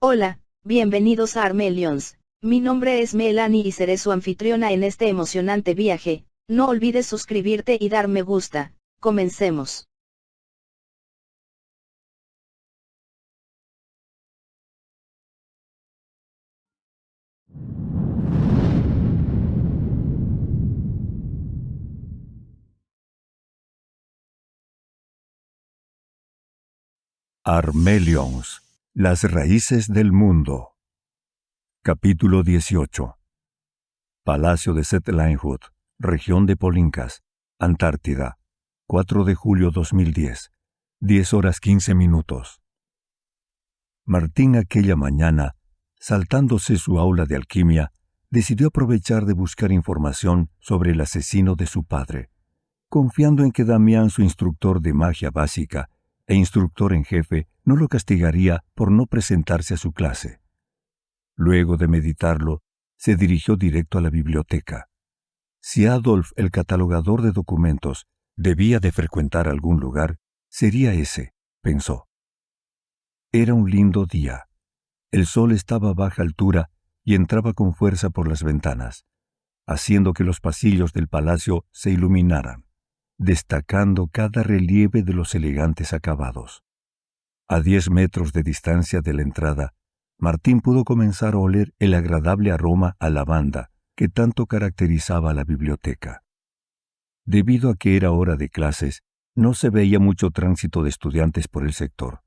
Hola, bienvenidos a Armelions. Mi nombre es Melanie y seré su anfitriona en este emocionante viaje. No olvides suscribirte y dar me gusta. Comencemos. Armelions, las raíces del mundo. Capítulo 18. Palacio de Setlainhood, región de Polincas, Antártida, 4 de julio 2010, 10 horas 15 minutos. Martín aquella mañana, saltándose su aula de alquimia, decidió aprovechar de buscar información sobre el asesino de su padre, confiando en que Damián, su instructor de magia básica e instructor en jefe, no lo castigaría por no presentarse a su clase. Luego de meditarlo, se dirigió directo a la biblioteca. Si Adolf, el catalogador de documentos, debía de frecuentar algún lugar, sería ese, pensó. Era un lindo día. El sol estaba a baja altura y entraba con fuerza por las ventanas, haciendo que los pasillos del palacio se iluminaran, destacando cada relieve de los elegantes acabados. A 10 metros de distancia de la entrada, Martín pudo comenzar a oler el agradable aroma a lavanda que tanto caracterizaba a la biblioteca. Debido a que era hora de clases, no se veía mucho tránsito de estudiantes por el sector.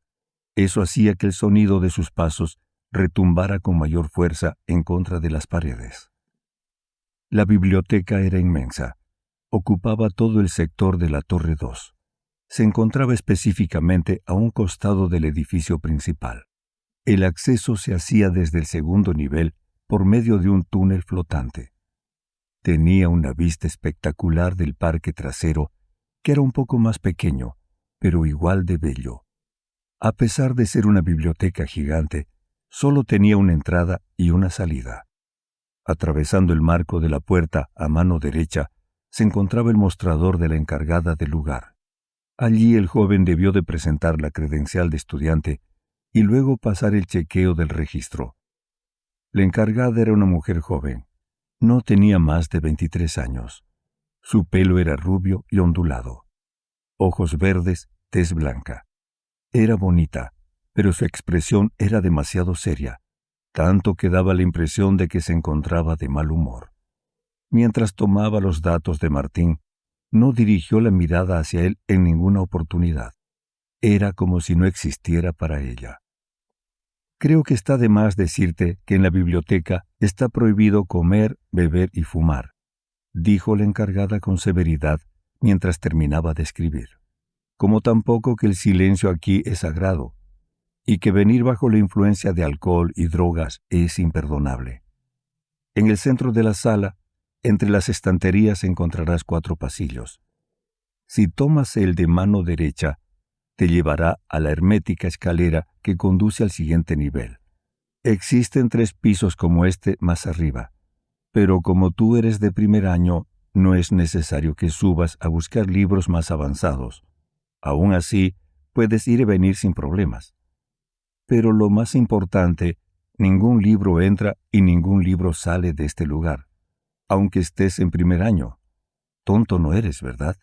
Eso hacía que el sonido de sus pasos retumbara con mayor fuerza en contra de las paredes. La biblioteca era inmensa. Ocupaba todo el sector de la Torre 2. Se encontraba específicamente a un costado del edificio principal. El acceso se hacía desde el segundo nivel por medio de un túnel flotante. Tenía una vista espectacular del parque trasero, que era un poco más pequeño, pero igual de bello. A pesar de ser una biblioteca gigante, solo tenía una entrada y una salida. Atravesando el marco de la puerta a mano derecha, se encontraba el mostrador de la encargada del lugar. Allí el joven debió de presentar la credencial de estudiante y luego pasar el chequeo del registro. La encargada era una mujer joven. No tenía más de 23 años. Su pelo era rubio y ondulado. Ojos verdes, tez blanca. Era bonita, pero su expresión era demasiado seria, tanto que daba la impresión de que se encontraba de mal humor. Mientras tomaba los datos de Martín, no dirigió la mirada hacia él en ninguna oportunidad. Era como si no existiera para ella. Creo que está de más decirte que en la biblioteca está prohibido comer, beber y fumar, dijo la encargada con severidad mientras terminaba de escribir. Como tampoco que el silencio aquí es sagrado, y que venir bajo la influencia de alcohol y drogas es imperdonable. En el centro de la sala, entre las estanterías encontrarás 4 pasillos. Si tomas el de mano derecha, te llevará a la hermética escalera que conduce al siguiente nivel. Existen 3 pisos como este más arriba, pero como tú eres de primer año, no es necesario que subas a buscar libros más avanzados. Aún así, puedes ir y venir sin problemas. Pero lo más importante, ningún libro entra y ningún libro sale de este lugar, aunque estés en primer año. Tonto no eres, ¿verdad?,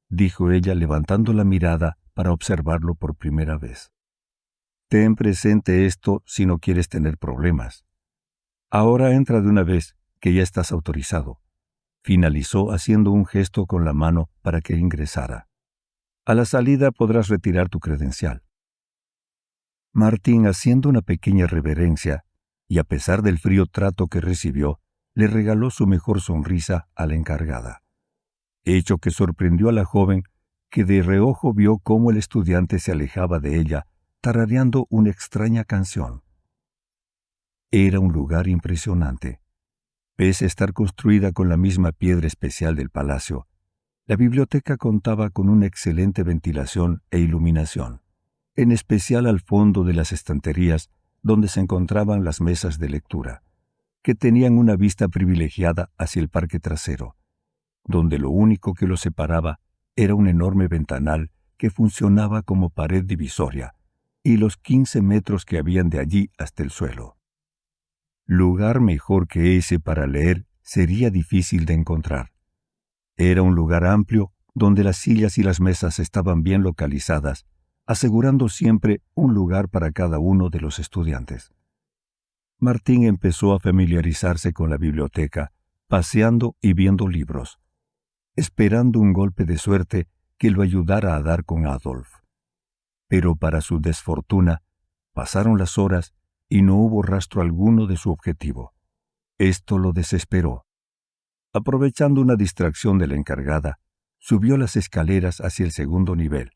dijo ella levantando la mirada para observarlo por primera vez. Ten presente esto si no quieres tener problemas. Ahora entra de una vez, que ya estás autorizado. Finalizó haciendo un gesto con la mano para que ingresara. A la salida podrás retirar tu credencial. Martín, haciendo una pequeña reverencia, y a pesar del frío trato que recibió, le regaló su mejor sonrisa a la encargada. Hecho que sorprendió a la joven, que de reojo vio cómo el estudiante se alejaba de ella, tarareando una extraña canción. Era un lugar impresionante. Pese a estar construida con la misma piedra especial del palacio, la biblioteca contaba con una excelente ventilación e iluminación, en especial al fondo de las estanterías donde se encontraban las mesas de lectura, que tenían una vista privilegiada hacia el parque trasero, donde lo único que los separaba era un enorme ventanal que funcionaba como pared divisoria, y los 15 metros que habían de allí hasta el suelo. Lugar mejor que ese para leer sería difícil de encontrar. Era un lugar amplio donde las sillas y las mesas estaban bien localizadas, asegurando siempre un lugar para cada uno de los estudiantes. Martín empezó a familiarizarse con la biblioteca, paseando y viendo libros, esperando un golpe de suerte que lo ayudara a dar con Adolf. Pero para su desfortuna, pasaron las horas y no hubo rastro alguno de su objetivo. Esto lo desesperó. Aprovechando una distracción de la encargada, subió las escaleras hacia el segundo nivel.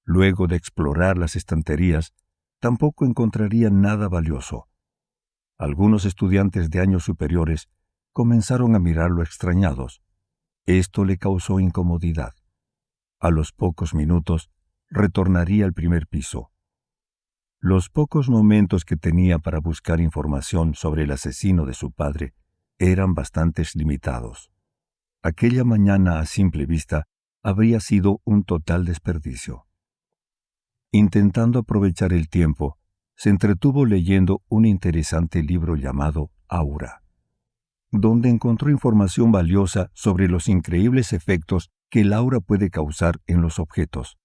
Luego de explorar las estanterías, tampoco encontraría nada valioso. Algunos estudiantes de años superiores comenzaron a mirarlo extrañados. Esto le causó incomodidad. A los pocos minutos, retornaría al primer piso. Los pocos momentos que tenía para buscar información sobre el asesino de su padre eran bastante limitados. Aquella mañana, a simple vista, habría sido un total desperdicio. Intentando aprovechar el tiempo, se entretuvo leyendo un interesante libro llamado Aura, donde encontró información valiosa sobre los increíbles efectos que el aura puede causar en los objetos,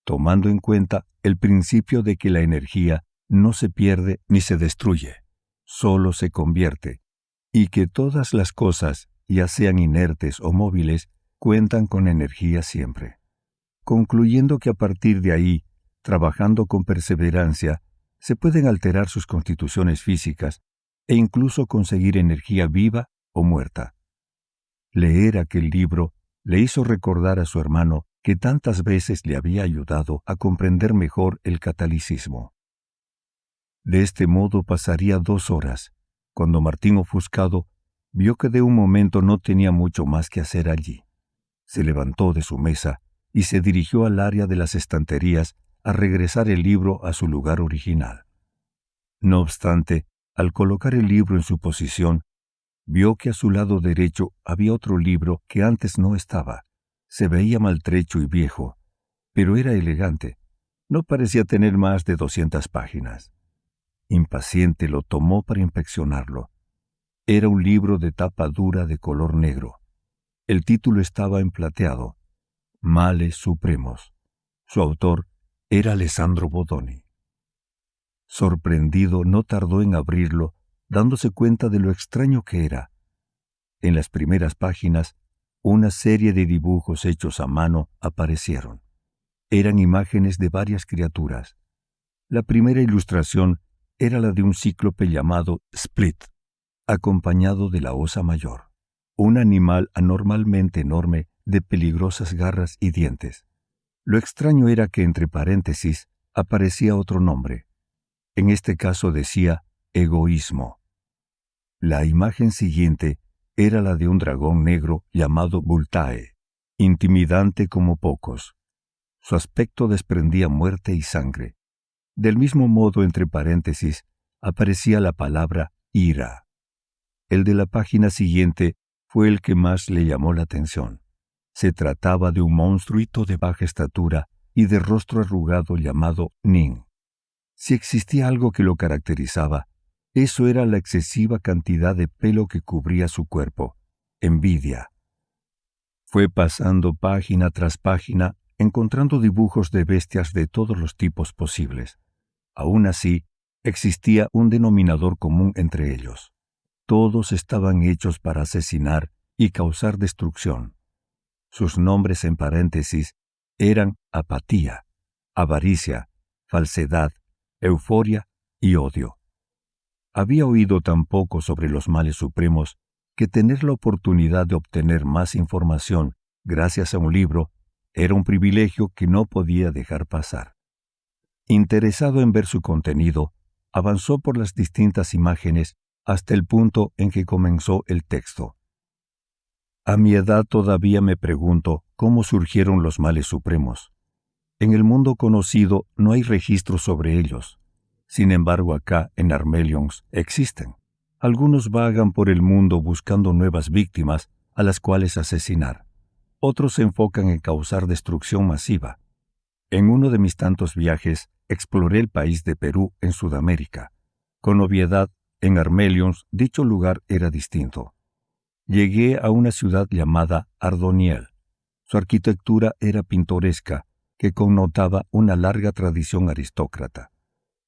tomando en cuenta el principio de que la energía no se pierde ni se destruye, solo se convierte, y que todas las cosas, ya sean inertes o móviles, cuentan con energía siempre. Concluyendo que a partir de ahí, trabajando con perseverancia, se pueden alterar sus constituciones físicas e incluso conseguir energía viva o muerta. Leer aquel libro le hizo recordar a su hermano que tantas veces le había ayudado a comprender mejor el catolicismo. De este modo pasaría 2 horas, cuando Martín, ofuscado, vio que de un momento no tenía mucho más que hacer allí. Se levantó de su mesa y se dirigió al área de las estanterías a regresar el libro a su lugar original. No obstante, al colocar el libro en su posición, vio que a su lado derecho había otro libro que antes no estaba. Se veía maltrecho y viejo, pero era elegante. No parecía tener más de 200 páginas. Impaciente lo tomó para inspeccionarlo. Era un libro de tapa dura de color negro. El título estaba en plateado, Males Supremos. Su autor era Alessandro Bodoni. Sorprendido, no tardó en abrirlo, dándose cuenta de lo extraño que era. En las primeras páginas, una serie de dibujos hechos a mano aparecieron. Eran imágenes de varias criaturas. La primera ilustración era la de un cíclope llamado Split, acompañado de la Osa Mayor, un animal anormalmente enorme de peligrosas garras y dientes. Lo extraño era que entre paréntesis aparecía otro nombre. En este caso decía egoísmo. La imagen siguiente era la de un dragón negro llamado Bultae, intimidante como pocos. Su aspecto desprendía muerte y sangre. Del mismo modo, entre paréntesis, aparecía la palabra ira. El de la página siguiente fue el que más le llamó la atención. Se trataba de un monstruito de baja estatura y de rostro arrugado llamado Nin. Si existía algo que lo caracterizaba, eso era la excesiva cantidad de pelo que cubría su cuerpo. Envidia. Fue pasando página tras página, encontrando dibujos de bestias de todos los tipos posibles. Aún así, existía un denominador común entre ellos. Todos estaban hechos para asesinar y causar destrucción. Sus nombres en paréntesis eran apatía, avaricia, falsedad, euforia y odio. Había oído tan poco sobre los males supremos que tener la oportunidad de obtener más información gracias a un libro era un privilegio que no podía dejar pasar. Interesado en ver su contenido, avanzó por las distintas imágenes hasta el punto en que comenzó el texto. A mi edad todavía me pregunto cómo surgieron los males supremos. En el mundo conocido no hay registros sobre ellos. Sin embargo, acá, en Armelions, existen. Algunos vagan por el mundo buscando nuevas víctimas a las cuales asesinar. Otros se enfocan en causar destrucción masiva. En uno de mis tantos viajes, exploré el país de Perú en Sudamérica. Con obviedad, en Armelions dicho lugar era distinto. Llegué a una ciudad llamada Ardoniel. Su arquitectura era pintoresca, que connotaba una larga tradición aristócrata.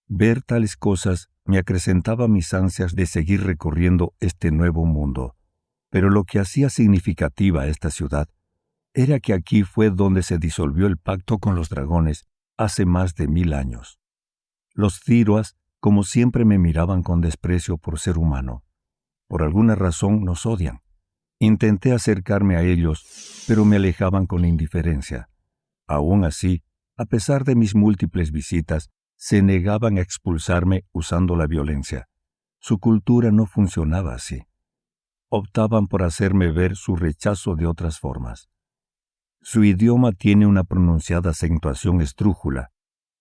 Ver tales cosas me acrecentaba mis ansias de seguir recorriendo este nuevo mundo. Pero lo que hacía significativa a esta ciudad era que aquí fue donde se disolvió el pacto con los dragones hace más de 1000 años. Los Thiruas, como siempre, me miraban con desprecio por ser humano. Por alguna razón nos odian. Intenté acercarme a ellos, pero me alejaban con indiferencia. Aún así, a pesar de mis múltiples visitas, se negaban a expulsarme usando la violencia. Su cultura no funcionaba así. Optaban por hacerme ver su rechazo de otras formas. Su idioma tiene una pronunciada acentuación esdrújula,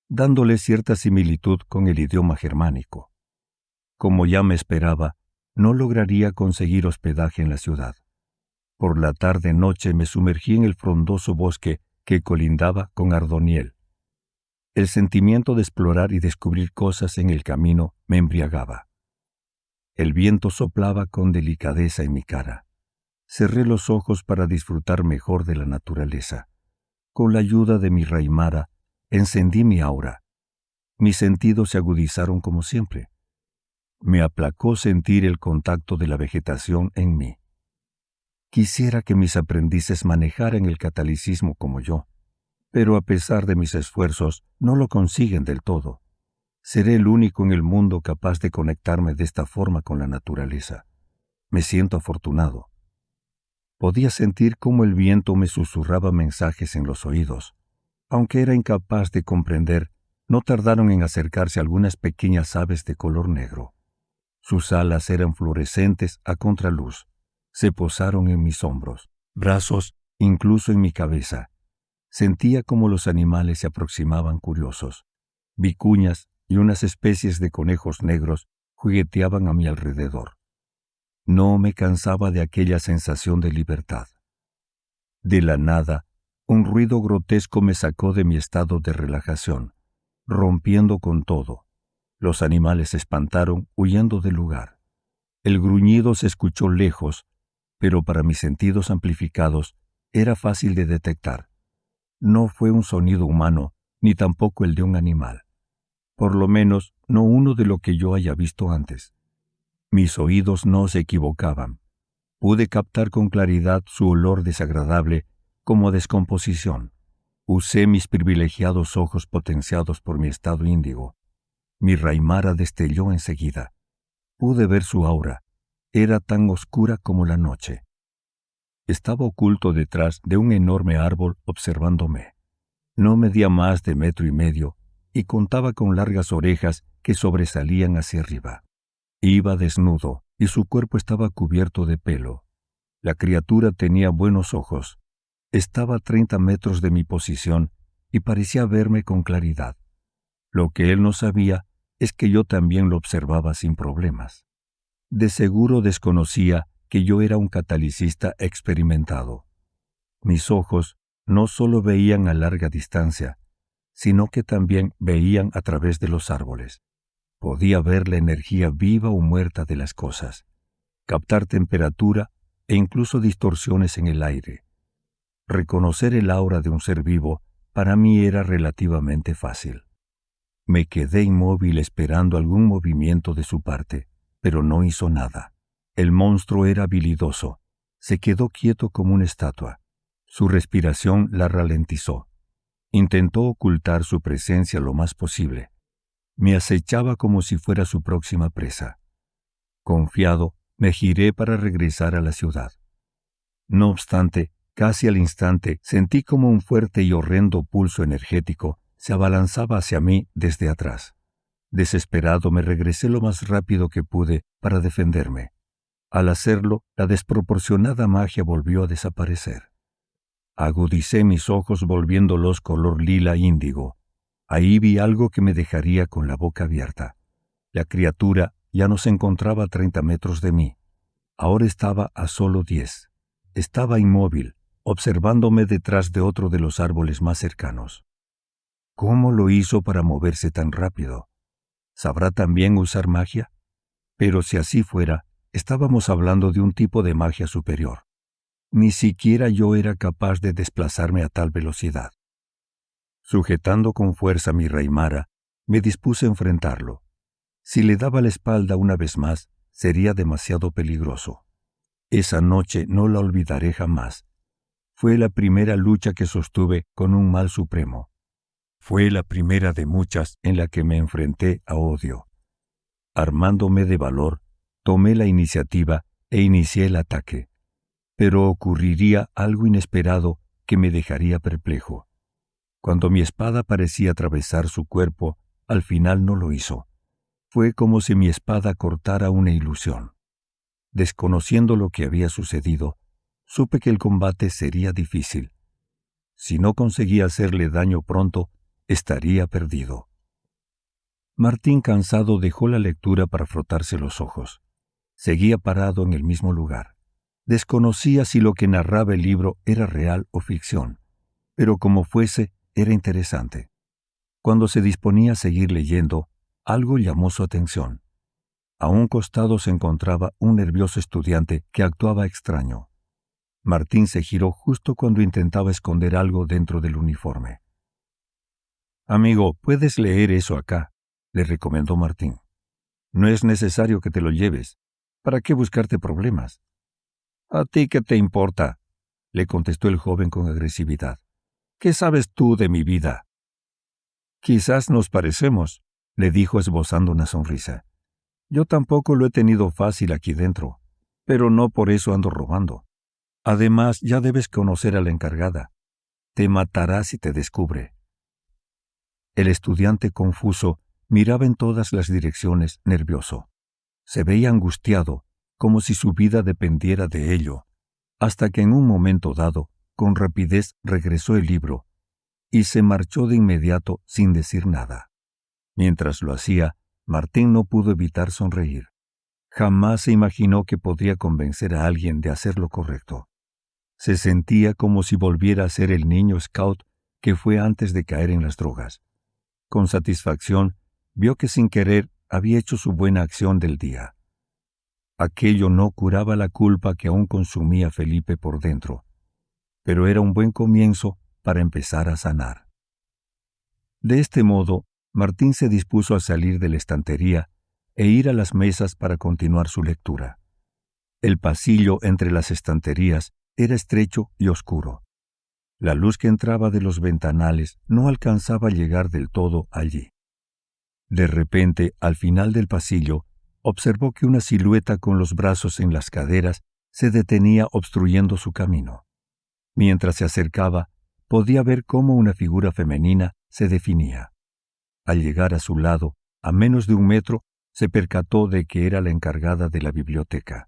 dándole cierta similitud con el idioma germánico. Como ya me esperaba, no lograría conseguir hospedaje en la ciudad. Por la tarde-noche me sumergí en el frondoso bosque que colindaba con Ardoniel. El sentimiento de explorar y descubrir cosas en el camino me embriagaba. El viento soplaba con delicadeza en mi cara. Cerré los ojos para disfrutar mejor de la naturaleza. Con la ayuda de mi raimara, encendí mi aura. Mis sentidos se agudizaron como siempre. Me aplacó sentir el contacto de la vegetación en mí. Quisiera que mis aprendices manejaran el catalicismo como yo, pero a pesar de mis esfuerzos, no lo consiguen del todo. Seré el único en el mundo capaz de conectarme de esta forma con la naturaleza. Me siento afortunado. Podía sentir cómo el viento me susurraba mensajes en los oídos. Aunque era incapaz de comprender, no tardaron en acercarse algunas pequeñas aves de color negro. Sus alas eran fluorescentes a contraluz. Se posaron en mis hombros, brazos, incluso en mi cabeza. Sentía como los animales se aproximaban curiosos. Vicuñas y unas especies de conejos negros jugueteaban a mi alrededor. No me cansaba de aquella sensación de libertad. De la nada, un ruido grotesco me sacó de mi estado de relajación, rompiendo con todo. Los animales se espantaron, huyendo del lugar. El gruñido se escuchó lejos, pero para mis sentidos amplificados era fácil de detectar. No fue un sonido humano, ni tampoco el de un animal. Por lo menos, no uno de lo que yo haya visto antes. Mis oídos no se equivocaban. Pude captar con claridad su olor desagradable como descomposición. Usé mis privilegiados ojos potenciados por mi estado índigo. Mi raimara destelló enseguida. Pude ver su aura. Era tan oscura como la noche. Estaba oculto detrás de un enorme árbol observándome. No medía más de 1,5 metros y contaba con largas orejas que sobresalían hacia arriba. Iba desnudo y su cuerpo estaba cubierto de pelo. La criatura tenía buenos ojos. Estaba a 30 metros de mi posición y parecía verme con claridad. Lo que él no sabía es que yo también lo observaba sin problemas. De seguro desconocía que yo era un catalicista experimentado. Mis ojos no solo veían a larga distancia, sino que también veían a través de los árboles. Podía ver la energía viva o muerta de las cosas, captar temperatura e incluso distorsiones en el aire. Reconocer el aura de un ser vivo para mí era relativamente fácil. Me quedé inmóvil esperando algún movimiento de su parte, pero no hizo nada. El monstruo era habilidoso. Se quedó quieto como una estatua. Su respiración la ralentizó. Intentó ocultar su presencia lo más posible. Me acechaba como si fuera su próxima presa. Confiado, me giré para regresar a la ciudad. No obstante, casi al instante sentí como un fuerte y horrendo pulso energético se abalanzaba hacia mí desde atrás. Desesperado me regresé lo más rápido que pude para defenderme. Al hacerlo, la desproporcionada magia volvió a desaparecer. Agudicé mis ojos volviéndolos color lila índigo. Ahí vi algo que me dejaría con la boca abierta. La criatura ya no se encontraba a 30 metros de mí. Ahora estaba a solo 10. Estaba inmóvil, observándome detrás de otro de los árboles más cercanos. ¿Cómo lo hizo para moverse tan rápido? ¿Sabrá también usar magia? Pero si así fuera, estábamos hablando de un tipo de magia superior. Ni siquiera yo era capaz de desplazarme a tal velocidad. Sujetando con fuerza mi raimara, me dispuse a enfrentarlo. Si le daba la espalda una vez más, sería demasiado peligroso. Esa noche no la olvidaré jamás. Fue la primera lucha que sostuve con un mal supremo. Fue la primera de muchas en la que me enfrenté a odio. Armándome de valor, tomé la iniciativa e inicié el ataque. Pero ocurriría algo inesperado que me dejaría perplejo. Cuando mi espada parecía atravesar su cuerpo, al final no lo hizo. Fue como si mi espada cortara una ilusión. Desconociendo lo que había sucedido, supe que el combate sería difícil. Si no conseguía hacerle daño pronto, estaría perdido. Martín, cansado, dejó la lectura para frotarse los ojos. Seguía parado en el mismo lugar. Desconocía si lo que narraba el libro era real o ficción, pero como fuese, era interesante. Cuando se disponía a seguir leyendo, algo llamó su atención. A un costado se encontraba un nervioso estudiante que actuaba extraño. Martín se giró justo cuando intentaba esconder algo dentro del uniforme. «Amigo, puedes leer eso acá», le recomendó Martín. «No es necesario que te lo lleves. ¿Para qué buscarte problemas?» «¿A ti qué te importa?», le contestó el joven con agresividad. «¿Qué sabes tú de mi vida?» «Quizás nos parecemos», le dijo esbozando una sonrisa. «Yo tampoco lo he tenido fácil aquí dentro, pero no por eso ando robando. Además, ya debes conocer a la encargada. Te matará si te descubre». El estudiante, confuso, miraba en todas las direcciones, nervioso. Se veía angustiado, como si su vida dependiera de ello, hasta que en un momento dado, con rapidez regresó el libro y se marchó de inmediato sin decir nada. Mientras lo hacía, Martín no pudo evitar sonreír. Jamás se imaginó que podría convencer a alguien de hacer lo correcto. Se sentía como si volviera a ser el niño scout que fue antes de caer en las drogas. Con satisfacción, vio que sin querer había hecho su buena acción del día. Aquello no curaba la culpa que aún consumía Felipe por dentro, pero era un buen comienzo para empezar a sanar. De este modo, Martín se dispuso a salir de la estantería e ir a las mesas para continuar su lectura. El pasillo entre las estanterías era estrecho y oscuro. La luz que entraba de los ventanales no alcanzaba a llegar del todo allí. De repente, al final del pasillo, observó que una silueta con los brazos en las caderas se detenía obstruyendo su camino. Mientras se acercaba, podía ver cómo una figura femenina se definía. Al llegar a su lado, a menos de 1 metro, se percató de que era la encargada de la biblioteca.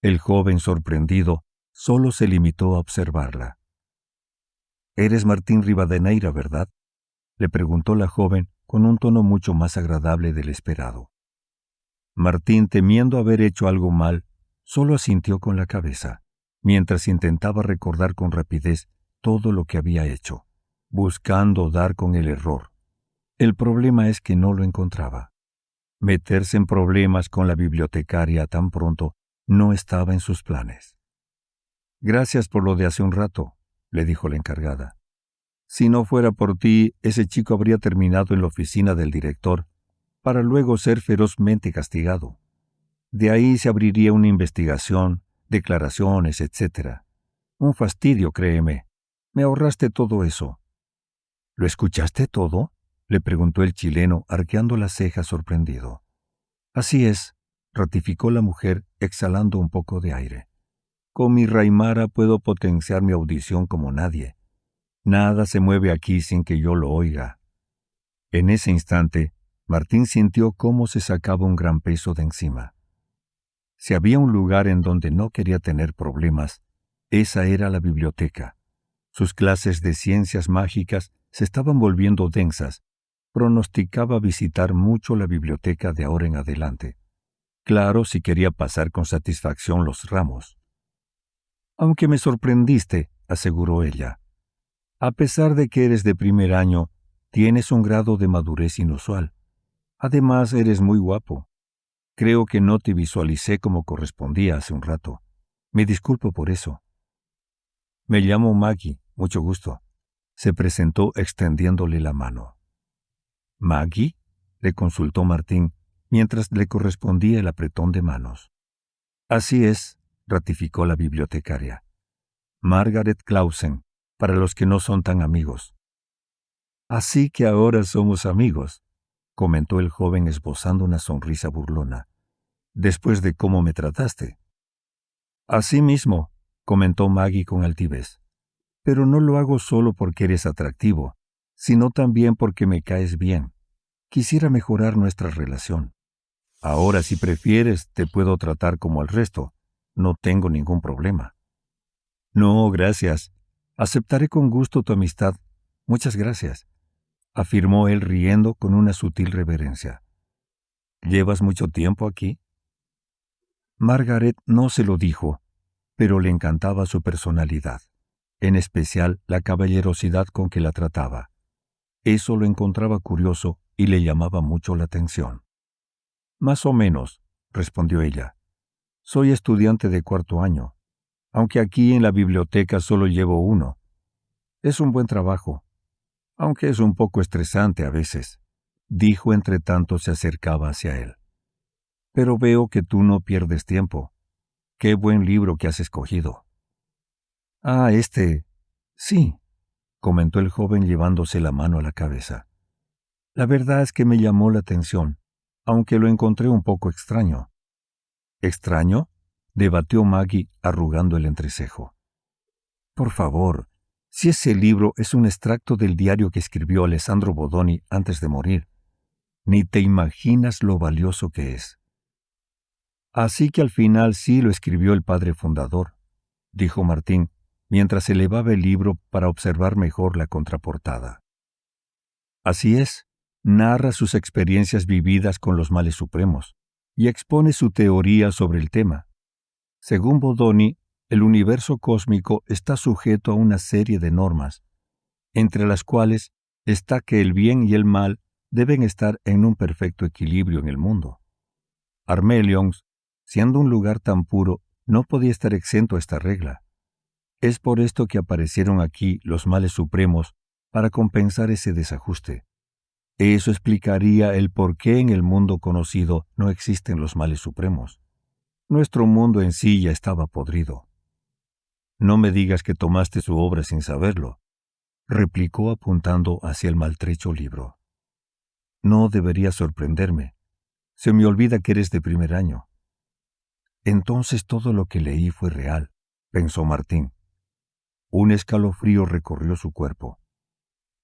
El joven, sorprendido, solo se limitó a observarla. «¿Eres Martín Rivadeneira, verdad?», le preguntó la joven con un tono mucho más agradable del esperado. Martín, temiendo haber hecho algo mal, solo asintió con la cabeza, mientras intentaba recordar con rapidez todo lo que había hecho, buscando dar con el error. El problema es que no lo encontraba. Meterse en problemas con la bibliotecaria tan pronto no estaba en sus planes. «Gracias por lo de hace un rato», le dijo la encargada. «Si no fuera por ti, ese chico habría terminado en la oficina del director, para luego ser ferozmente castigado. De ahí se abriría una investigación, declaraciones, etc. Un fastidio, créeme. Me ahorraste todo eso». «¿Lo escuchaste todo?», le preguntó el chileno, arqueando las cejas sorprendido. «Así es», ratificó la mujer, exhalando un poco de aire. «Con mi raimara puedo potenciar mi audición como nadie. Nada se mueve aquí sin que yo lo oiga». En ese instante, Martín sintió cómo se sacaba un gran peso de encima. Si había un lugar en donde no quería tener problemas, esa era la biblioteca. Sus clases de ciencias mágicas se estaban volviendo densas. Pronosticaba visitar mucho la biblioteca de ahora en adelante. Claro, si quería pasar con satisfacción los ramos. «Aunque me sorprendiste», aseguró ella. «A pesar de que eres de primer año, Tienes un grado de madurez inusual. Además, eres muy guapo. Creo que no te visualicé como correspondía hace un rato. Me disculpo por eso. Me llamo Maggie, mucho gusto. Se presentó extendiéndole la mano. ¿Maggie?, le consultó Martín, mientras le correspondía el apretón de manos. Así es, ratificó la bibliotecaria. Margaret Clausen, para los que no son tan amigos. Así que ahora somos amigos, comentó el joven esbozando una sonrisa burlona. Después de cómo me trataste. Así mismo, comentó Maggie con altivez. Pero no lo hago solo porque eres atractivo, sino también porque me caes bien. Quisiera mejorar nuestra relación. Ahora, si prefieres, te puedo tratar como al resto. No tengo ningún problema. No, gracias. Aceptaré con gusto tu amistad. Muchas gracias, afirmó él riendo con una sutil reverencia. ¿Llevas mucho tiempo aquí? Margaret no se lo dijo, pero le encantaba su personalidad, en especial la caballerosidad con que la trataba. Eso lo encontraba curioso y le llamaba mucho la atención. Más o menos, respondió ella. Soy estudiante de 4º año, aunque aquí en la biblioteca solo llevo 1. Es un buen trabajo, aunque es un poco estresante a veces, dijo entre tanto se acercaba hacia él. Pero veo que tú no pierdes tiempo. Qué buen libro que has escogido. Ah, sí, comentó el joven llevándose la mano a la cabeza. La verdad es que me llamó la atención, aunque lo encontré un poco extraño. ¿Extraño?, debatió Maggie arrugando el entrecejo. Por favor, si ese libro es un extracto del diario que escribió Alessandro Bodoni antes de morir, ni te imaginas lo valioso que es. Así que al final sí lo escribió el padre fundador, dijo Martín, mientras elevaba el libro para observar mejor la contraportada. Así es, narra sus experiencias vividas con los males supremos y expone su teoría sobre el tema. Según Bodoni, el universo cósmico está sujeto a una serie de normas, entre las cuales está que el bien y el mal deben estar en un perfecto equilibrio en el mundo. Armelions, siendo un lugar tan puro, no podía estar exento a esta regla. Es por esto que aparecieron aquí los males supremos para compensar ese desajuste. Eso explicaría el por qué en el mundo conocido no existen los males supremos. Nuestro mundo en sí ya estaba podrido. No me digas que tomaste su obra sin saberlo, replicó apuntando hacia el maltrecho libro. No debería sorprenderme. Se me olvida que eres de 1er año. Entonces todo lo que leí fue real, pensó Martín. Un escalofrío recorrió su cuerpo.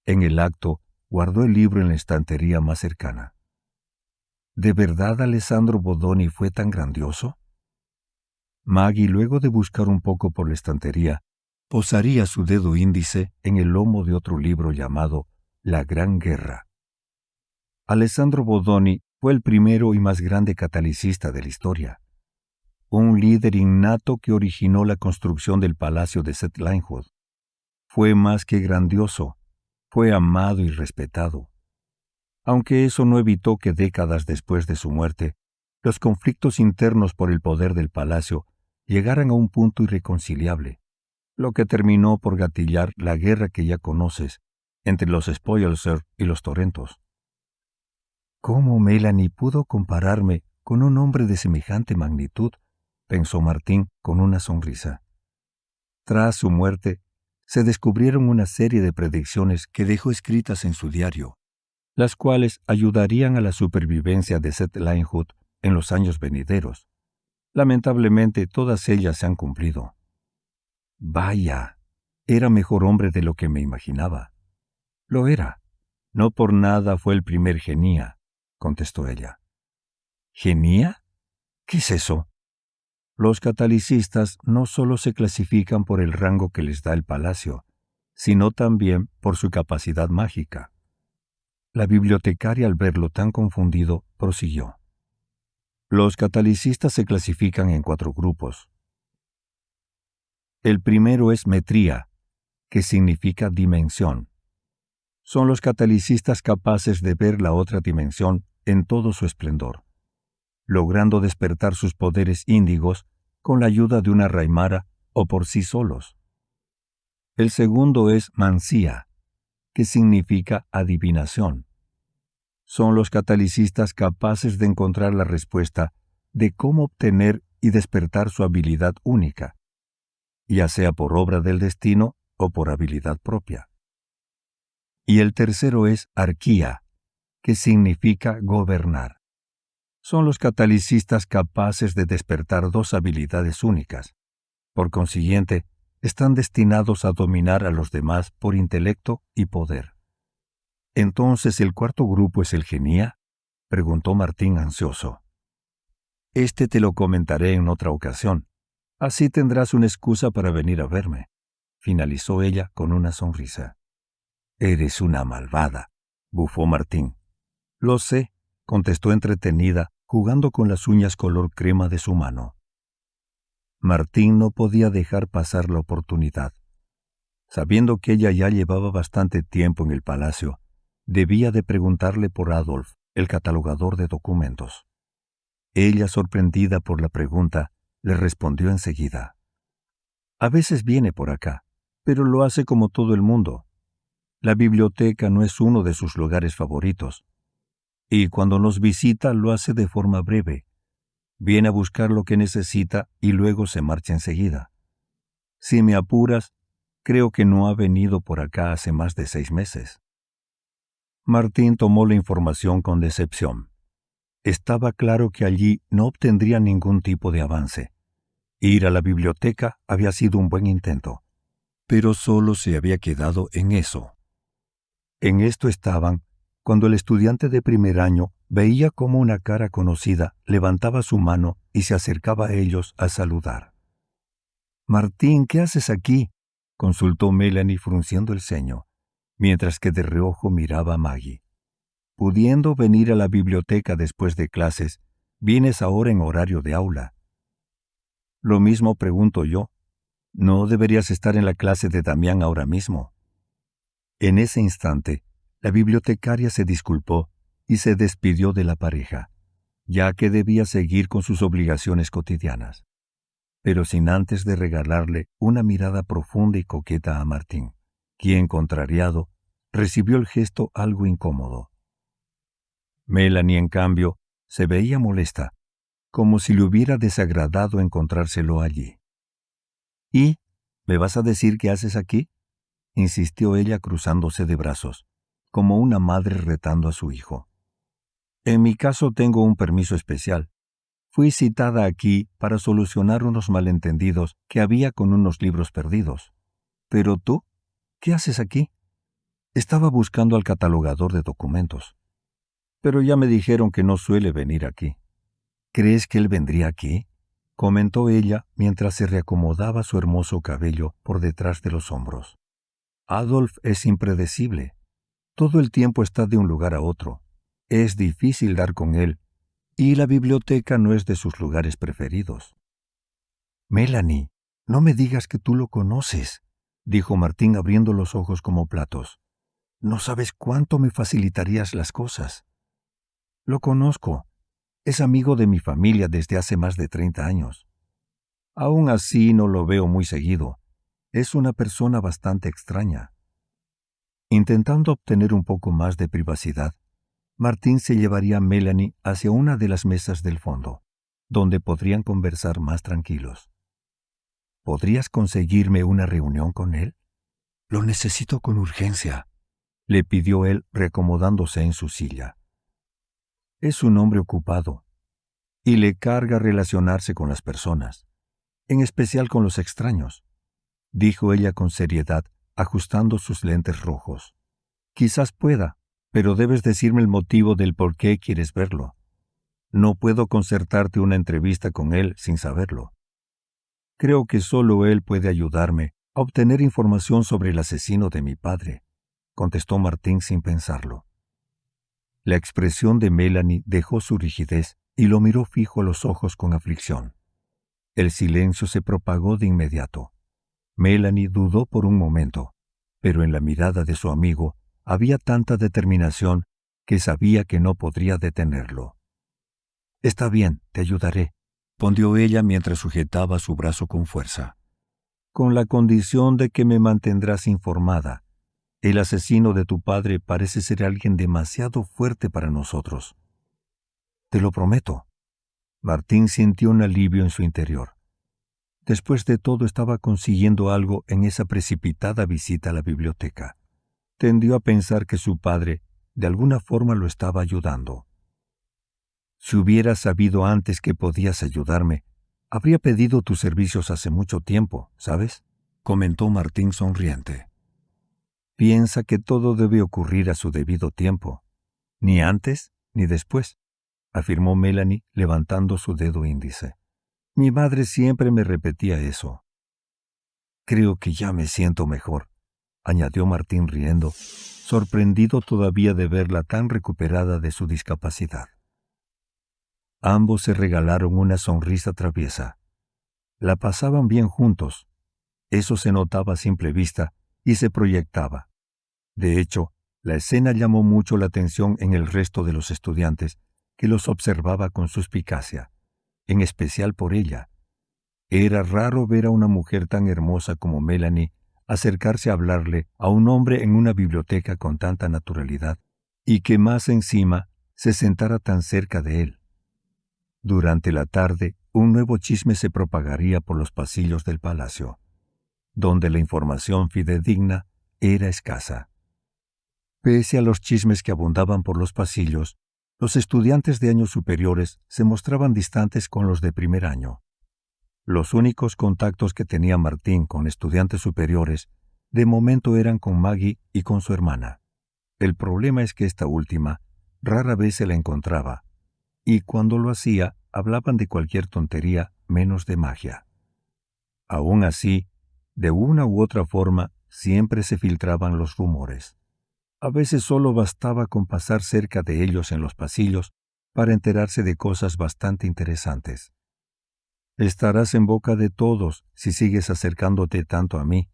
En el acto, guardó el libro en la estantería más cercana. ¿De verdad Alessandro Bodoni fue tan grandioso? Maggie, luego de buscar un poco por la estantería, posaría su dedo índice en el lomo de otro libro llamado La Gran Guerra. Alessandro Bodoni fue el primero y más grande catalicista de la historia. Un líder innato que originó la construcción del Palacio de Settlinwood. Fue más que grandioso, fue amado y respetado. Aunque eso no evitó que décadas después de su muerte, los conflictos internos por el poder del palacio llegaran a un punto irreconciliable, lo que terminó por gatillar la guerra que ya conoces entre los Spoilser y los Torrentos. ¿Cómo Melanie pudo compararme con un hombre de semejante magnitud?, pensó Martín con una sonrisa. Tras su muerte, se descubrieron una serie de predicciones que dejó escritas en su diario, las cuales ayudarían a la supervivencia de Settlinwood en los años venideros. Lamentablemente, todas ellas se han cumplido. Vaya, era mejor hombre de lo que me imaginaba. Lo era. No por nada fue el primer Genia, contestó ella. ¿Genia? ¿Qué es eso? Los catalicistas no solo se clasifican por el rango que les da el palacio, sino también por su capacidad mágica. La bibliotecaria, al verlo tan confundido, prosiguió. Los catalicistas se clasifican en 4 grupos. El primero es metría, que significa dimensión. Son los catalicistas capaces de ver la otra dimensión en todo su esplendor, logrando despertar sus poderes índigos con la ayuda de una raimara o por sí solos. El segundo es mansía, que significa adivinación. Son los catalicistas capaces de encontrar la respuesta de cómo obtener y despertar su habilidad única, ya sea por obra del destino o por habilidad propia. Y el tercero es arquía, que significa gobernar. Son los catalicistas capaces de despertar dos habilidades únicas. Por consiguiente, están destinados a dominar a los demás por intelecto y poder. ¿Entonces el cuarto grupo es el genia?, preguntó Martín ansioso. Este te lo comentaré en otra ocasión. Así tendrás una excusa para venir a verme, finalizó ella con una sonrisa. Eres una malvada, bufó Martín. Lo sé, contestó entretenida, jugando con las uñas color crema de su mano. Martín no podía dejar pasar la oportunidad. Sabiendo que ella ya llevaba bastante tiempo en el palacio, debía de preguntarle por Adolf, el catalogador de documentos. Ella, sorprendida por la pregunta, le respondió enseguida. A veces viene por acá, pero lo hace como todo el mundo. La biblioteca no es uno de sus lugares favoritos. Y cuando nos visita lo hace de forma breve. Viene a buscar lo que necesita y luego se marcha enseguida. Si me apuras, creo que no ha venido por acá hace más de 6 meses. Martín tomó la información con decepción. Estaba claro que allí no obtendría ningún tipo de avance. Ir a la biblioteca había sido un buen intento, pero solo se había quedado en eso. En esto estaban cuando el estudiante de primer año veía cómo una cara conocida levantaba su mano y se acercaba a ellos a saludar. «Martín, ¿qué haces aquí?», consultó Melanie frunciendo el ceño, mientras que de reojo miraba a Maggie. «Pudiendo venir a la biblioteca después de clases, vienes ahora en horario de aula». «Lo mismo pregunto yo. ¿No deberías estar en la clase de Damián ahora mismo?». En ese instante, la bibliotecaria se disculpó y se despidió de la pareja, ya que debía seguir con sus obligaciones cotidianas, pero sin antes de regalarle una mirada profunda y coqueta a Martín, quien, contrariado, recibió el gesto algo incómodo. Melanie, en cambio, se veía molesta, como si le hubiera desagradado encontrárselo allí. «¿Y? ¿Me vas a decir qué haces aquí?», insistió ella cruzándose de brazos, como una madre retando a su hijo. «En mi caso tengo un permiso especial. Fui citada aquí para solucionar unos malentendidos que había con unos libros perdidos. Pero tú, ¿qué haces aquí?». «Estaba buscando al catalogador de documentos. Pero ya me dijeron que no suele venir aquí». «¿Crees que él vendría aquí?», comentó ella mientras se reacomodaba su hermoso cabello por detrás de los hombros. «Adolf es impredecible. Todo el tiempo está de un lugar a otro. Es difícil dar con él, y la biblioteca no es de sus lugares preferidos». «Melanie, no me digas que tú lo conoces», dijo Martín abriendo los ojos como platos. «No sabes cuánto me facilitarías las cosas». «Lo conozco. Es amigo de mi familia desde hace más de 30 años. Aún así no lo veo muy seguido. Es una persona bastante extraña». Intentando obtener un poco más de privacidad, Martín se llevaría a Melanie hacia una de las mesas del fondo, donde podrían conversar más tranquilos. «¿Podrías conseguirme una reunión con él? Lo necesito con urgencia», le pidió él reacomodándose en su silla. «Es un hombre ocupado, y le carga relacionarse con las personas, en especial con los extraños», dijo ella con seriedad, ajustando sus lentes rojos. «Quizás pueda, pero debes decirme el motivo del por qué quieres verlo. No puedo concertarte una entrevista con él sin saberlo. Creo que solo él puede ayudarme a obtener información sobre el asesino de mi padre», contestó Martín sin pensarlo. La expresión de Melanie dejó su rigidez y lo miró fijo a los ojos con aflicción. El silencio se propagó de inmediato. Melanie dudó por un momento, pero en la mirada de su amigo había tanta determinación que sabía que no podría detenerlo. «Está bien, te ayudaré», respondió ella mientras sujetaba su brazo con fuerza. «Con la condición de que me mantendrás informada. El asesino de tu padre parece ser alguien demasiado fuerte para nosotros». «Te lo prometo». Martín sintió un alivio en su interior. Después de todo estaba consiguiendo algo en esa precipitada visita a la biblioteca. Tendió a pensar que su padre, de alguna forma, lo estaba ayudando. «Si hubiera sabido antes que podías ayudarme, habría pedido tus servicios hace mucho tiempo, ¿sabes?», comentó Martín sonriente. «Piensa que todo debe ocurrir a su debido tiempo, ni antes ni después», afirmó Melanie levantando su dedo índice. «Mi madre siempre me repetía eso». «Creo que ya me siento mejor», añadió Martín riendo, sorprendido todavía de verla tan recuperada de su discapacidad. Ambos se regalaron una sonrisa traviesa. La pasaban bien juntos. Eso se notaba a simple vista y se proyectaba. De hecho, la escena llamó mucho la atención en el resto de los estudiantes, que los observaba con suspicacia, en especial por ella. Era raro ver a una mujer tan hermosa como Melanie acercarse a hablarle a un hombre en una biblioteca con tanta naturalidad, y que más encima se sentara tan cerca de él. Durante la tarde, un nuevo chisme se propagaría por los pasillos del palacio, donde la información fidedigna era escasa. Pese a los chismes que abundaban por los pasillos, los estudiantes de años superiores se mostraban distantes con los de primer año. Los únicos contactos que tenía Martín con estudiantes superiores de momento eran con Maggie y con su hermana. El problema es que esta última rara vez se la encontraba, y cuando lo hacía hablaban de cualquier tontería menos de magia. Aún así, de una u otra forma, siempre se filtraban los rumores. A veces solo bastaba con pasar cerca de ellos en los pasillos para enterarse de cosas bastante interesantes. «Estarás en boca de todos si sigues acercándote tanto a mí»,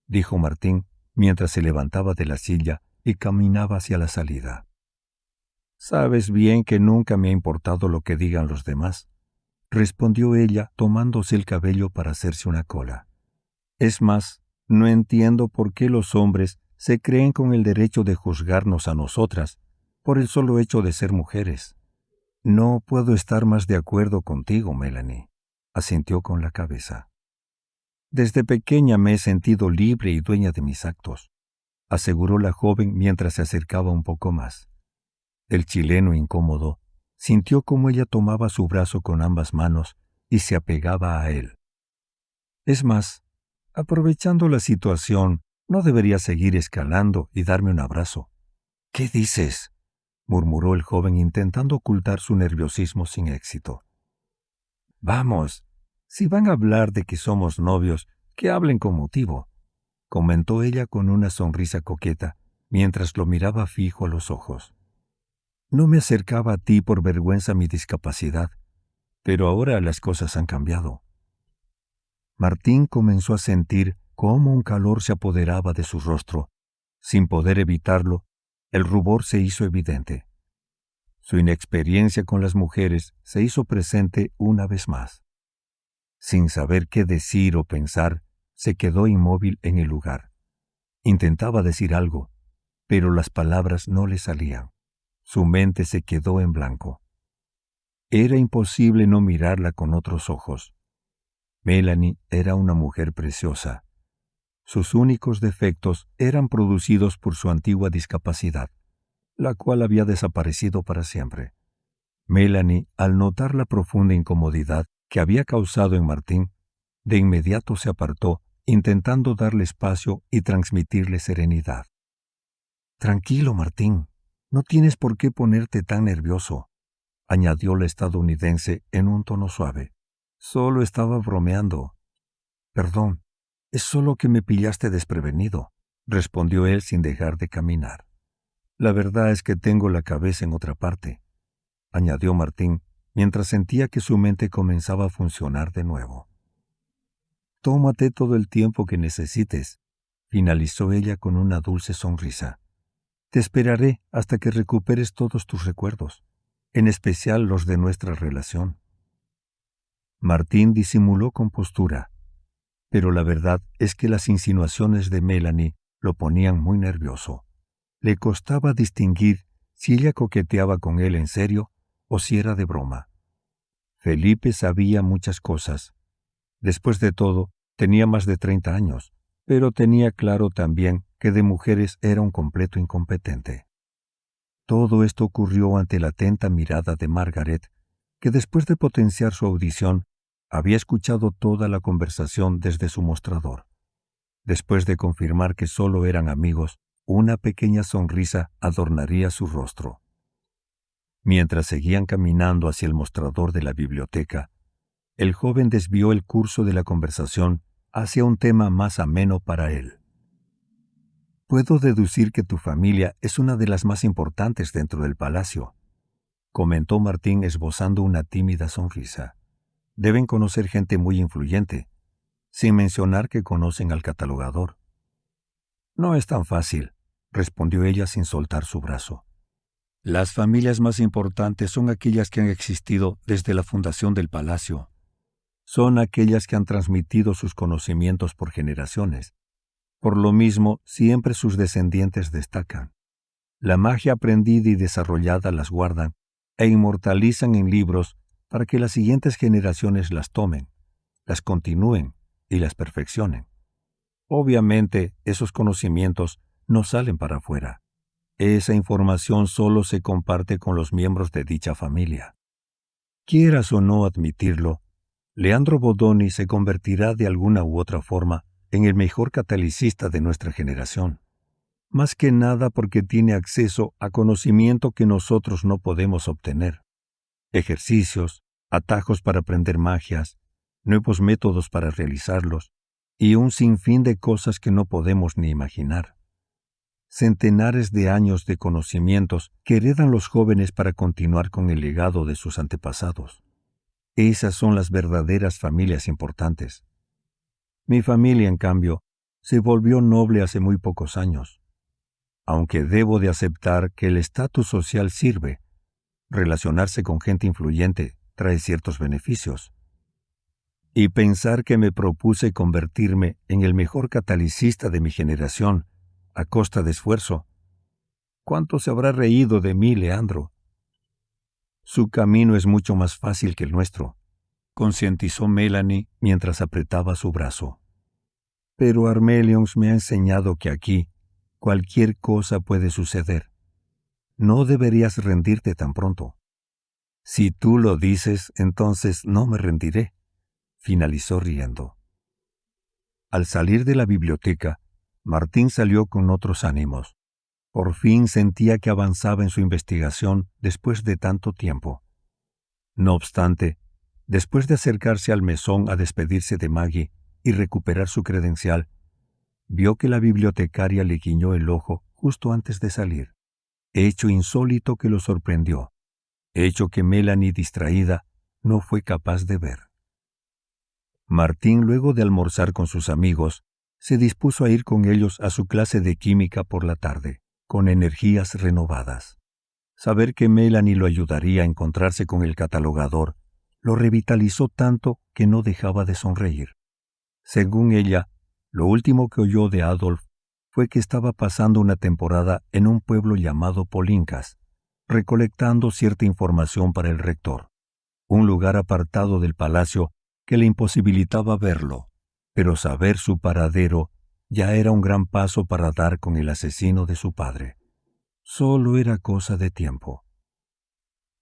dijo Martín mientras se levantaba de la silla y caminaba hacia la salida. «Sabes bien que nunca me ha importado lo que digan los demás», respondió ella tomándose el cabello para hacerse una cola. «Es más, no entiendo por qué los hombres se creen con el derecho de juzgarnos a nosotras por el solo hecho de ser mujeres». «No puedo estar más de acuerdo contigo, Melanie», asintió con la cabeza. «Desde pequeña me he sentido libre y dueña de mis actos», aseguró la joven mientras se acercaba un poco más. El chileno, incómodo, sintió cómo ella tomaba su brazo con ambas manos y se apegaba a él. «Es más, aprovechando la situación, ¿no debería seguir escalando y darme un abrazo?» «¿Qué dices?», murmuró el joven intentando ocultar su nerviosismo sin éxito. «Vamos, si van a hablar de que somos novios, que hablen con motivo», comentó ella con una sonrisa coqueta mientras lo miraba fijo a los ojos. «No me acercaba a ti por vergüenza mi discapacidad, pero ahora las cosas han cambiado». Martín comenzó a sentir cómo un calor se apoderaba de su rostro. Sin poder evitarlo, el rubor se hizo evidente. Su inexperiencia con las mujeres se hizo presente una vez más. Sin saber qué decir o pensar, se quedó inmóvil en el lugar. Intentaba decir algo, pero las palabras no le salían. Su mente se quedó en blanco. Era imposible no mirarla con otros ojos. Melanie era una mujer preciosa. Sus únicos defectos eran producidos por su antigua discapacidad, la cual había desaparecido para siempre. Melanie, al notar la profunda incomodidad que había causado en Martín, de inmediato se apartó, intentando darle espacio y transmitirle serenidad. «Tranquilo, Martín, no tienes por qué ponerte tan nervioso», añadió la estadounidense en un tono suave. «Solo estaba bromeando». «Perdón, es solo que me pillaste desprevenido», respondió él sin dejar de caminar. «La verdad es que tengo la cabeza en otra parte», añadió Martín mientras sentía que su mente comenzaba a funcionar de nuevo. «Tómate todo el tiempo que necesites», finalizó ella con una dulce sonrisa. Te esperaré hasta que recuperes todos tus recuerdos, en especial los de nuestra relación. Martín disimuló compostura, pero la verdad es que las insinuaciones de Melanie lo ponían muy nervioso. Le costaba distinguir si ella coqueteaba con él en serio o si era de broma. Felipe sabía muchas cosas. Después de todo, tenía más de 30 años, pero tenía claro también que de mujeres era un completo incompetente. Todo esto ocurrió ante la atenta mirada de Margaret, que después de potenciar su audición, había escuchado toda la conversación desde su mostrador. Después de confirmar que solo eran amigos, una pequeña sonrisa adornaría su rostro. Mientras seguían caminando hacia el mostrador de la biblioteca, el joven desvió el curso de la conversación hacia un tema más ameno para él. «Puedo deducir que tu familia es una de las más importantes dentro del palacio», comentó Martín esbozando una tímida sonrisa. «Deben conocer gente muy influyente, sin mencionar que conocen al catalogador». «No es tan fácil», respondió ella sin soltar su brazo. «Las familias más importantes son aquellas que han existido desde la fundación del palacio. Son aquellas que han transmitido sus conocimientos por generaciones. Por lo mismo, siempre sus descendientes destacan. La magia aprendida y desarrollada las guardan e inmortalizan en libros para que las siguientes generaciones las tomen, las continúen y las perfeccionen. Obviamente, esos conocimientos no salen para afuera. Esa información solo se comparte con los miembros de dicha familia. Quieras o no admitirlo, Leandro Bodoni se convertirá de alguna u otra forma en el mejor catalicista de nuestra generación. Más que nada porque tiene acceso a conocimiento que nosotros no podemos obtener. Ejercicios, atajos para aprender magias, nuevos métodos para realizarlos, y un sinfín de cosas que no podemos ni imaginar. Centenares de años de conocimientos que heredan los jóvenes para continuar con el legado de sus antepasados. Esas son las verdaderas familias importantes. Mi familia, en cambio, se volvió noble hace muy pocos años. Aunque debo de aceptar que el estatus social sirve, relacionarse con gente influyente trae ciertos beneficios. Y pensar que me propuse convertirme en el mejor catalicista de mi generación, a costa de esfuerzo. ¿Cuánto se habrá reído de mí, Leandro? Su camino es mucho más fácil que el nuestro, concientizó Melanie mientras apretaba su brazo. Pero Armelions me ha enseñado que aquí cualquier cosa puede suceder. No deberías rendirte tan pronto. Si tú lo dices, entonces no me rendiré, finalizó riendo. Al salir de la biblioteca, Martín salió con otros ánimos. Por fin sentía que avanzaba en su investigación después de tanto tiempo. No obstante, después de acercarse al mesón a despedirse de Maggie y recuperar su credencial, vio que la bibliotecaria le guiñó el ojo justo antes de salir, hecho insólito que lo sorprendió, hecho que Melanie, distraída, no fue capaz de ver. Martín, luego de almorzar con sus amigos, se dispuso a ir con ellos a su clase de química por la tarde, con energías renovadas. Saber que Melanie lo ayudaría a encontrarse con el catalogador lo revitalizó tanto que no dejaba de sonreír. Según ella, lo último que oyó de Adolf fue que estaba pasando una temporada en un pueblo llamado Polincas, recolectando cierta información para el rector, un lugar apartado del palacio que le imposibilitaba verlo, pero saber su paradero ya era un gran paso para dar con el asesino de su padre. Solo era cosa de tiempo.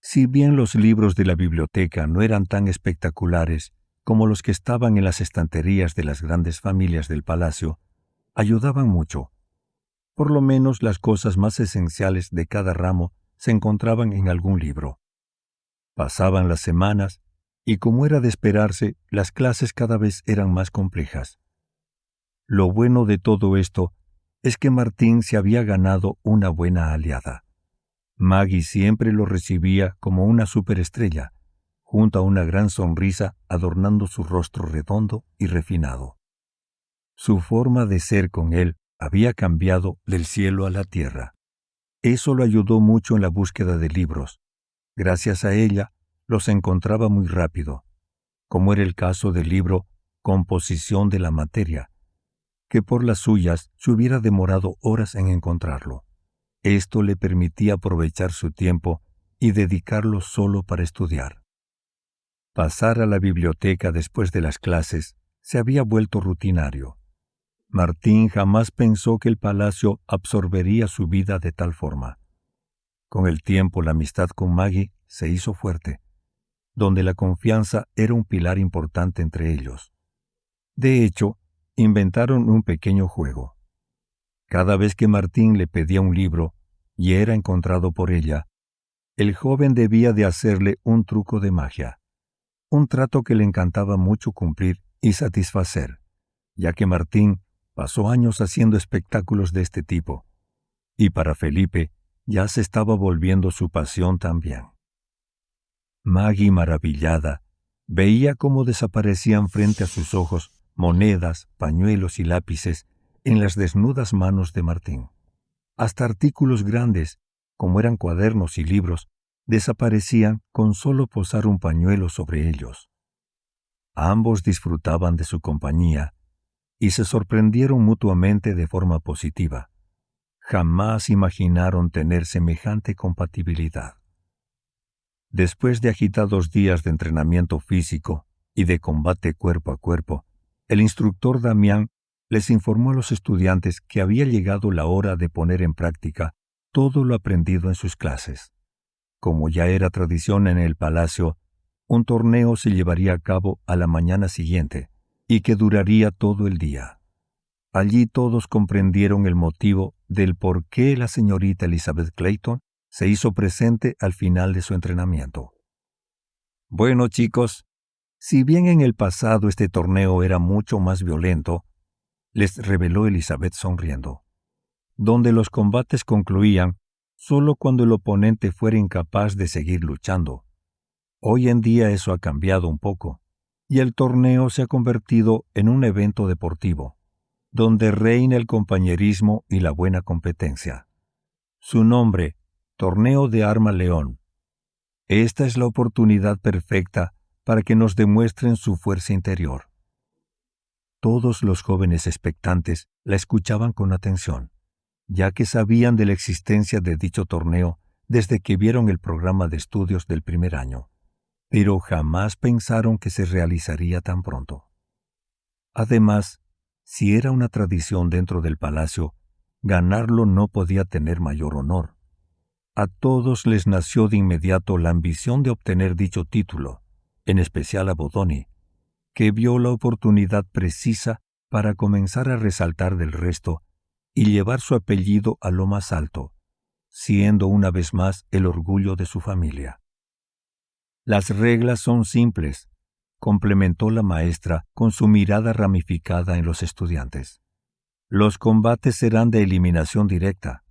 Si bien los libros de la biblioteca no eran tan espectaculares como los que estaban en las estanterías de las grandes familias del palacio, ayudaban mucho. Por lo menos las cosas más esenciales de cada ramo se encontraban en algún libro. Pasaban las semanas y, como era de esperarse, las clases cada vez eran más complejas. Lo bueno de todo esto es que Martín se había ganado una buena aliada. Maggie siempre lo recibía como una superestrella, junto a una gran sonrisa adornando su rostro redondo y refinado. Su forma de ser con él había cambiado del cielo a la tierra. Eso lo ayudó mucho en la búsqueda de libros. Gracias a ella, los encontraba muy rápido, como era el caso del libro Composición de la materia, que por las suyas se hubiera demorado horas en encontrarlo. Esto le permitía aprovechar su tiempo y dedicarlo solo para estudiar. Pasar a la biblioteca después de las clases se había vuelto rutinario. Martín jamás pensó que el palacio absorbería su vida de tal forma. Con el tiempo la amistad con Maggie se hizo fuerte, donde la confianza era un pilar importante entre ellos. De hecho, inventaron un pequeño juego. Cada vez que Martín le pedía un libro y era encontrado por ella, el joven debía de hacerle un truco de magia, un trato que le encantaba mucho cumplir y satisfacer, ya que Martín pasó años haciendo espectáculos de este tipo, y para Felipe ya se estaba volviendo su pasión también. Maggie, maravillada, veía cómo desaparecían frente a sus ojos monedas, pañuelos y lápices en las desnudas manos de Martín. Hasta artículos grandes, como eran cuadernos y libros, desaparecían con solo posar un pañuelo sobre ellos. Ambos disfrutaban de su compañía y se sorprendieron mutuamente de forma positiva. Jamás imaginaron tener semejante compatibilidad. Después de agitados días de entrenamiento físico y de combate cuerpo a cuerpo, el instructor Damián les informó a los estudiantes que había llegado la hora de poner en práctica todo lo aprendido en sus clases. Como ya era tradición en el palacio, un torneo se llevaría a cabo a la mañana siguiente y que duraría todo el día. Allí todos comprendieron el motivo del por qué la señorita Elizabeth Clayton se hizo presente al final de su entrenamiento. Bueno, chicos, si bien en el pasado este torneo era mucho más violento, les reveló Elizabeth sonriendo, donde los combates concluían solo cuando el oponente fuera incapaz de seguir luchando. Hoy en día eso ha cambiado un poco, y el torneo se ha convertido en un evento deportivo, donde reina el compañerismo y la buena competencia. Su nombre, Torneo de Arma León. Esta es la oportunidad perfecta para que nos demuestren su fuerza interior. Todos los jóvenes expectantes la escuchaban con atención, ya que sabían de la existencia de dicho torneo desde que vieron el programa de estudios del primer año, pero jamás pensaron que se realizaría tan pronto. Además, si era una tradición dentro del palacio, ganarlo no podía tener mayor honor. A todos les nació de inmediato la ambición de obtener dicho título, en especial a Bodoni, que vio la oportunidad precisa para comenzar a resaltar del resto y llevar su apellido a lo más alto, siendo una vez más el orgullo de su familia. Las reglas son simples, complementó la maestra con su mirada ramificada en los estudiantes. Los combates serán de eliminación directa.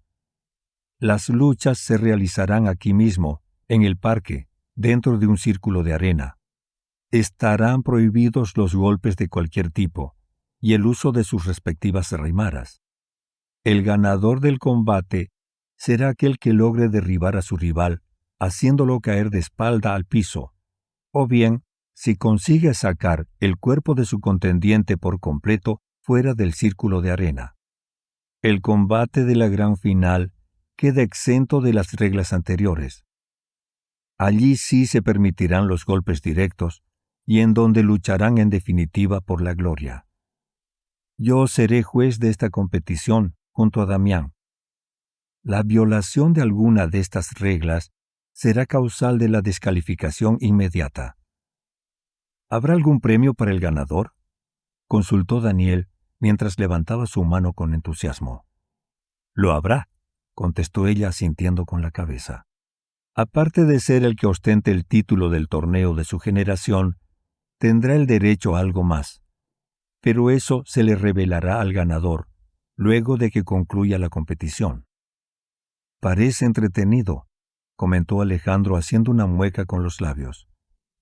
Las luchas se realizarán aquí mismo, en el parque, dentro de un círculo de arena. Estarán prohibidos los golpes de cualquier tipo y el uso de sus respectivas reimaras. El ganador del combate será aquel que logre derribar a su rival, haciéndolo caer de espalda al piso, o bien, si consigue sacar el cuerpo de su contendiente por completo fuera del círculo de arena. El combate de la gran final queda exento de las reglas anteriores. Allí sí se permitirán los golpes directos y en donde lucharán en definitiva por la gloria. Yo seré juez de esta competición junto a Damián. La violación de alguna de estas reglas será causal de la descalificación inmediata. ¿Habrá algún premio para el ganador?, consultó Daniel mientras levantaba su mano con entusiasmo. Lo habrá, contestó ella asintiendo con la cabeza. Aparte de ser el que ostente el título del torneo de su generación, tendrá el derecho a algo más, pero eso se le revelará al ganador luego de que concluya la competición. Parece entretenido, comentó Alejandro haciendo una mueca con los labios.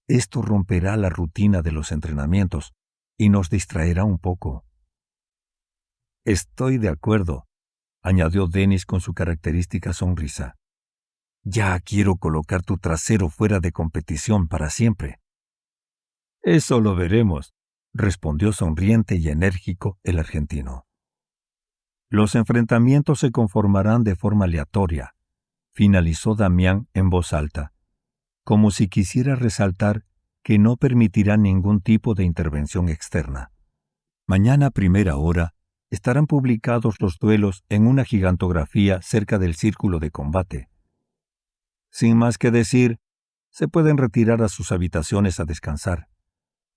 Esto romperá la rutina de los entrenamientos y nos distraerá un poco. Estoy de acuerdo, añadió Denis con su característica sonrisa. Ya quiero colocar tu trasero fuera de competición para siempre. Eso lo veremos, respondió sonriente y enérgico el argentino. Los enfrentamientos se conformarán de forma aleatoria, finalizó Damián en voz alta, como si quisiera resaltar que no permitirá ningún tipo de intervención externa. Mañana a primera hora estarán publicados los duelos en una gigantografía cerca del círculo de combate. Sin más que decir, se pueden retirar a sus habitaciones a descansar,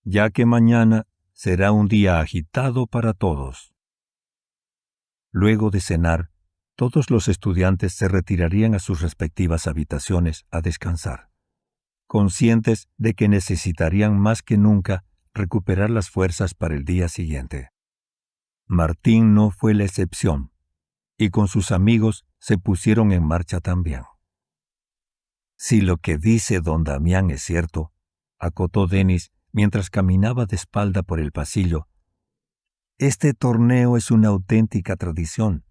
ya que mañana será un día agitado para todos. Luego de cenar, todos los estudiantes se retirarían a sus respectivas habitaciones a descansar, conscientes de que necesitarían más que nunca recuperar las fuerzas para el día siguiente. Martín no fue la excepción, y con sus amigos se pusieron en marcha también. Si lo que dice don Damián es cierto, acotó Denis mientras caminaba de espalda por el pasillo, este torneo es una auténtica tradición.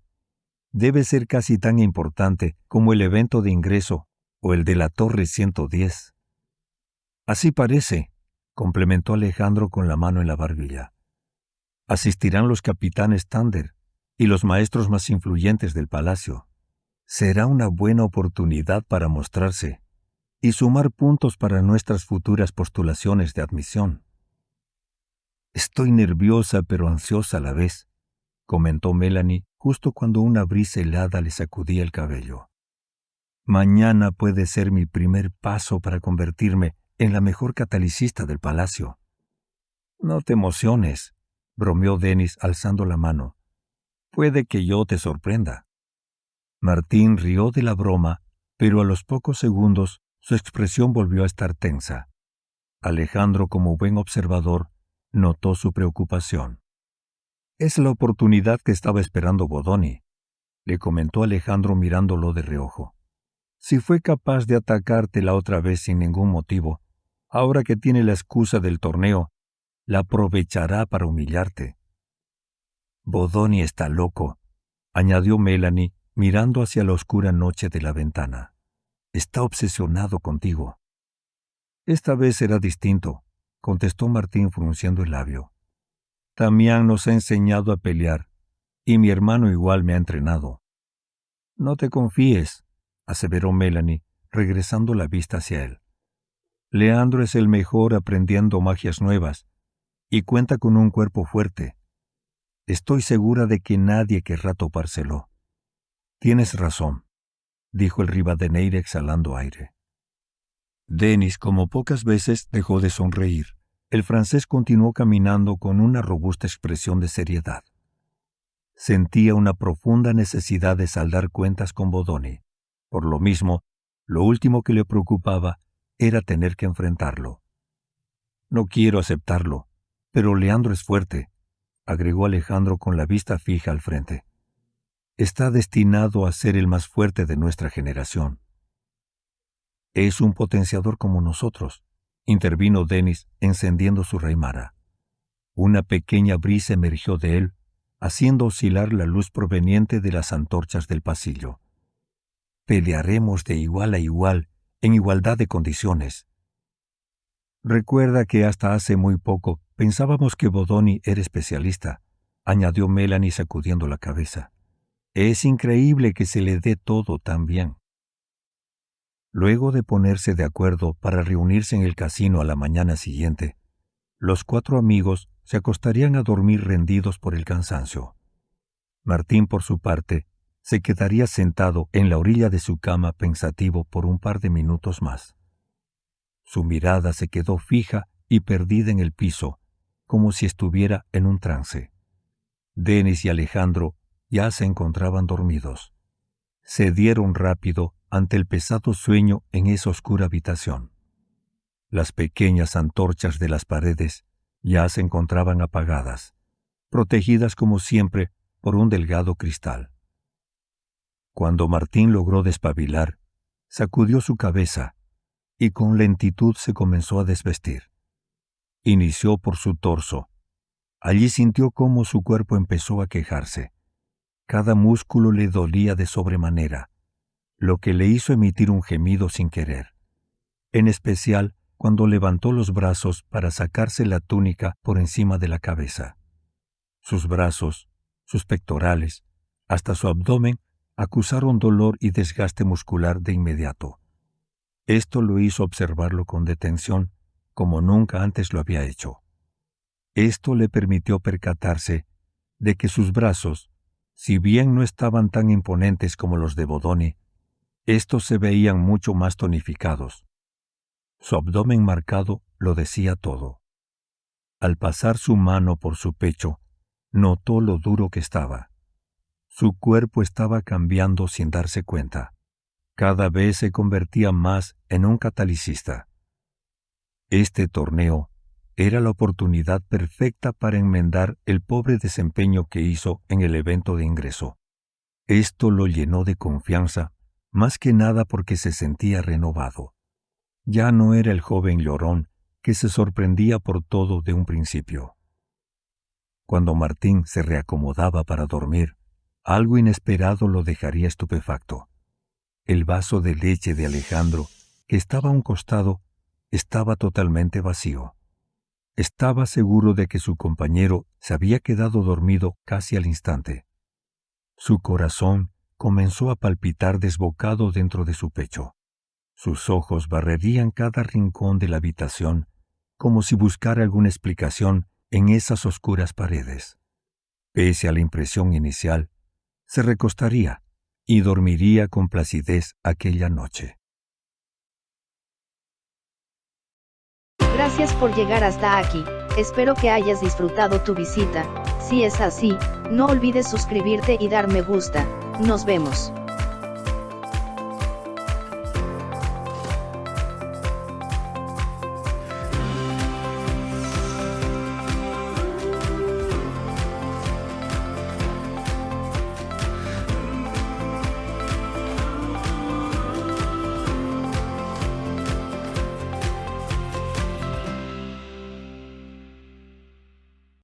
Debe ser casi tan importante como el evento de ingreso o el de la Torre 110. Así parece, complementó Alejandro con la mano en la barbilla. Asistirán los capitanes Thunder y los maestros más influyentes del palacio. Será una buena oportunidad para mostrarse y sumar puntos para nuestras futuras postulaciones de admisión. Estoy nerviosa pero ansiosa a la vez, comentó Melanie justo cuando una brisa helada le sacudía el cabello. Mañana puede ser mi primer paso para convertirme en la mejor catalicista del palacio. No te emociones, bromeó Denis alzando la mano. Puede que yo te sorprenda. Martín rió de la broma, pero a los pocos segundos su expresión volvió a estar tensa. Alejandro, como buen observador, notó su preocupación. Es la oportunidad que estaba esperando Bodoni, le comentó Alejandro mirándolo de reojo. Si fue capaz de atacarte la otra vez sin ningún motivo, ahora que tiene la excusa del torneo, la aprovechará para humillarte. Bodoni está loco, añadió Melanie mirando hacia la oscura noche de la ventana. Está obsesionado contigo. Esta vez será distinto, contestó Martín frunciendo el labio. Damián nos ha enseñado a pelear, y mi hermano igual me ha entrenado. No te confíes, aseveró Melanie, regresando la vista hacia él. Leandro es el mejor aprendiendo magias nuevas, y cuenta con un cuerpo fuerte. Estoy segura de que nadie querrá topárselo. Tienes razón, dijo el Rivadeneira exhalando aire. Denis, como pocas veces, dejó de sonreír. El francés continuó caminando con una robusta expresión de seriedad. Sentía una profunda necesidad de saldar cuentas con Bodoni. Por lo mismo, lo último que le preocupaba era tener que enfrentarlo. No quiero aceptarlo, pero Leandro es fuerte, agregó Alejandro con la vista fija al frente. Está destinado a ser el más fuerte de nuestra generación. Es un potenciador como nosotros, intervino Denis encendiendo su raimara. Una pequeña brisa emergió de él, haciendo oscilar la luz proveniente de las antorchas del pasillo. Pelearemos de igual a igual, en igualdad de condiciones. Recuerda que hasta hace muy poco pensábamos que Bodoni era especialista, añadió Melanie sacudiendo la cabeza. Es increíble que se le dé todo tan bien. Luego de ponerse de acuerdo para reunirse en el casino a la mañana siguiente, los 4 amigos se acostarían a dormir rendidos por el cansancio. Martín, por su parte, se quedaría sentado en la orilla de su cama pensativo por un par de minutos más. Su mirada se quedó fija y perdida en el piso, como si estuviera en un trance. Denis y Alejandro ya se encontraban dormidos. Cedieron rápido ante el pesado sueño en esa oscura habitación. Las pequeñas antorchas de las paredes ya se encontraban apagadas, protegidas como siempre por un delgado cristal. Cuando Martín logró despabilar, sacudió su cabeza y con lentitud se comenzó a desvestir. Inició por su torso. Allí sintió cómo su cuerpo empezó a quejarse. Cada músculo le dolía de sobremanera, lo que le hizo emitir un gemido sin querer, en especial cuando levantó los brazos para sacarse la túnica por encima de la cabeza. Sus brazos, sus pectorales, hasta su abdomen acusaron dolor y desgaste muscular de inmediato. Esto lo hizo observarlo con detención, como nunca antes lo había hecho. Esto le permitió percatarse de que sus brazos, si bien no estaban tan imponentes como los de Bodoni, estos se veían mucho más tonificados. Su abdomen marcado lo decía todo. Al pasar su mano por su pecho, notó lo duro que estaba. Su cuerpo estaba cambiando sin darse cuenta. Cada vez se convertía más en un catalicista. Este torneo era la oportunidad perfecta para enmendar el pobre desempeño que hizo en el evento de ingreso. Esto lo llenó de confianza, más que nada porque se sentía renovado. Ya no era el joven llorón que se sorprendía por todo de un principio. Cuando Martín se reacomodaba para dormir, algo inesperado lo dejaría estupefacto. El vaso de leche de Alejandro, que estaba a un costado, estaba totalmente vacío. Estaba seguro de que su compañero se había quedado dormido casi al instante. Su corazón comenzó a palpitar desbocado dentro de su pecho. Sus ojos barrerían cada rincón de la habitación, como si buscara alguna explicación en esas oscuras paredes. Pese a la impresión inicial, se recostaría y dormiría con placidez aquella noche. Gracias por llegar hasta aquí, espero que hayas disfrutado tu visita. Si es así, no olvides suscribirte y dar me gusta. Nos vemos.